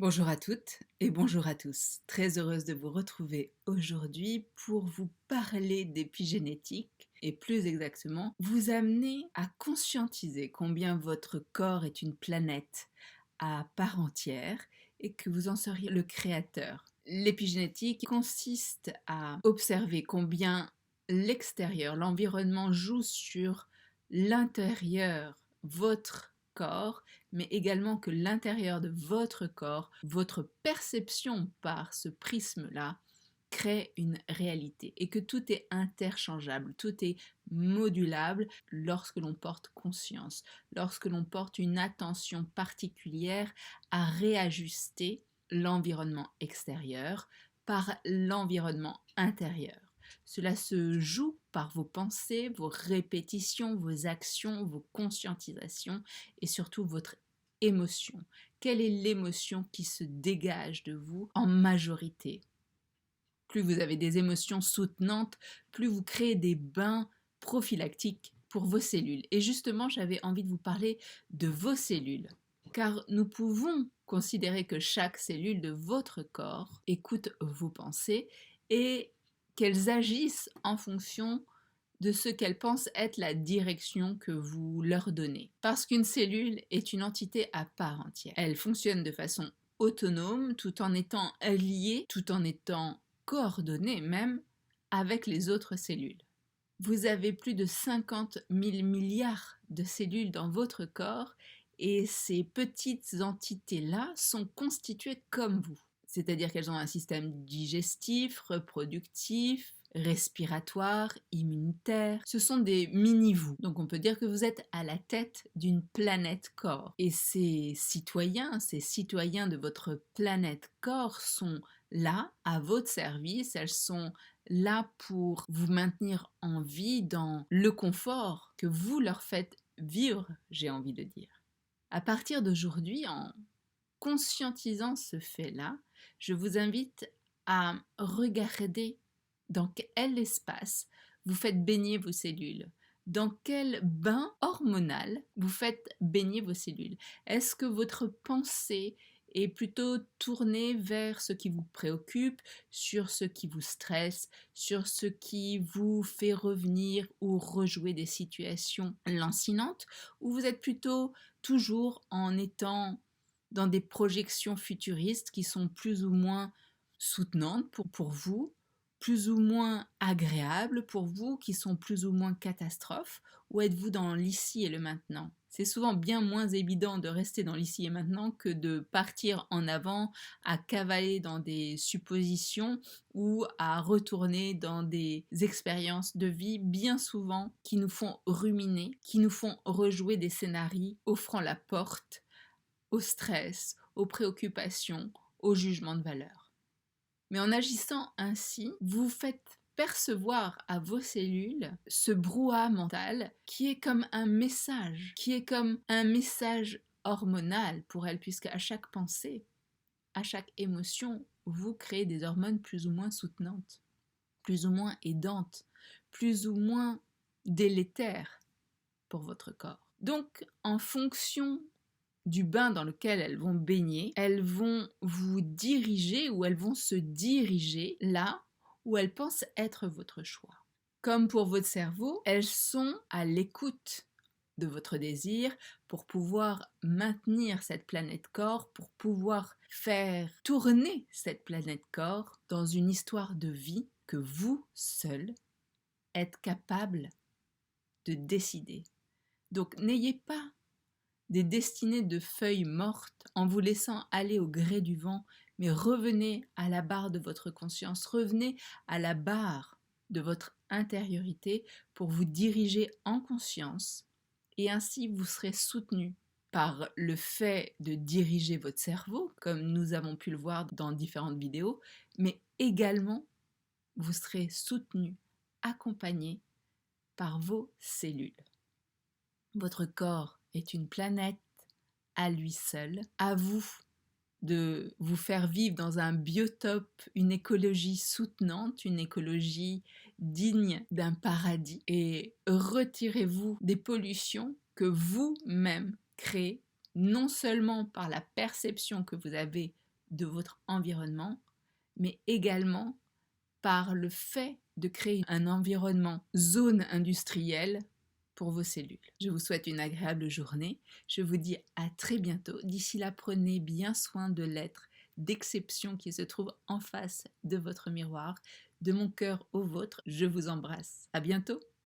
Bonjour à toutes et bonjour à tous. Très heureuse de vous retrouver aujourd'hui pour vous parler d'épigénétique et plus exactement vous amener à conscientiser combien votre corps est une planète à part entière et que vous en seriez le créateur. L'épigénétique consiste à observer combien l'extérieur, l'environnement joue sur l'intérieur, votre corps, mais également que l'intérieur de votre corps, votre perception par ce prisme-là, crée une réalité et que tout est interchangeable, tout est modulable lorsque l'on porte conscience, lorsque l'on porte une attention particulière à réajuster l'environnement extérieur par l'environnement intérieur. Cela se joue par vos pensées, vos répétitions, vos actions, vos conscientisations et surtout votre émotion. Quelle est l'émotion qui se dégage de vous en majorité? Plus vous avez des émotions soutenantes, plus vous créez des bains prophylactiques pour vos cellules. Et justement, j'avais envie de vous parler de vos cellules, car nous pouvons considérer que chaque cellule de votre corps écoute vos pensées et qu'elles agissent en fonction de ce qu'elles pensent être la direction que vous leur donnez. Parce qu'une cellule est une entité à part entière. Elle fonctionne de façon autonome, tout en étant liée, tout en étant coordonnée même avec les autres cellules. Vous avez plus de 50 000 milliards de cellules dans votre corps et ces petites entités-là sont constituées comme vous. C'est-à-dire qu'elles ont un système digestif, reproductif, respiratoire, immunitaire. Ce sont des mini-vous. Donc on peut dire que vous êtes à la tête d'une planète corps. Et ces citoyens de votre planète corps sont là, à votre service. Elles sont là pour vous maintenir en vie dans le confort que vous leur faites vivre, j'ai envie de dire. À partir d'aujourd'hui, en conscientisant ce fait-là, je vous invite à regarder dans quel espace vous faites baigner vos cellules, dans quel bain hormonal vous faites baigner vos cellules. Est-ce que votre pensée est plutôt tournée vers ce qui vous préoccupe, sur ce qui vous stresse, sur ce qui vous fait revenir ou rejouer des situations lancinantes, ou vous êtes plutôt toujours en étant dans des projections futuristes qui sont plus ou moins soutenantes pour vous, plus ou moins agréables pour vous, qui sont plus ou moins catastrophes, ou êtes-vous dans l'ici et le maintenant? C'est souvent bien moins évident de rester dans l'ici et maintenant que de partir en avant, à cavaler dans des suppositions ou à retourner dans des expériences de vie bien souvent qui nous font ruminer, qui nous font rejouer des scénarios offrant la porte au stress, aux préoccupations, au jugement de valeur. Mais en agissant ainsi, vous faites percevoir à vos cellules ce brouhaha mental qui est comme un message, hormonal pour elles, puisque à chaque pensée, à chaque émotion, vous créez des hormones plus ou moins soutenantes, plus ou moins aidantes, plus ou moins délétères pour votre corps. Donc, en fonction du bain dans lequel elles vont baigner, elles vont vous diriger ou elles vont se diriger là où elles pensent être votre choix. Comme pour votre cerveau, elles sont à l'écoute de votre désir pour pouvoir maintenir cette planète corps, pour pouvoir faire tourner cette planète corps dans une histoire de vie que vous seul êtes capable de décider. Donc n'ayez pas des destinées de feuilles mortes en vous laissant aller au gré du vent, mais revenez à la barre de votre conscience, revenez à la barre de votre intériorité pour vous diriger en conscience et ainsi vous serez soutenu par le fait de diriger votre cerveau, comme nous avons pu le voir dans différentes vidéos, mais également vous serez soutenu, accompagné par vos cellules. Votre corps est une planète à lui seul. À vous de vous faire vivre dans un biotope, une écologie soutenante, une écologie digne d'un paradis. Et retirez-vous des pollutions que vous-même créez, non seulement par la perception que vous avez de votre environnement, mais également par le fait de créer un environnement zone industrielle pour vos cellules. Je vous souhaite une agréable journée. Je vous dis à très bientôt. D'ici là, prenez bien soin de l'être d'exception qui se trouve en face de votre miroir. De mon cœur au vôtre, je vous embrasse. À bientôt.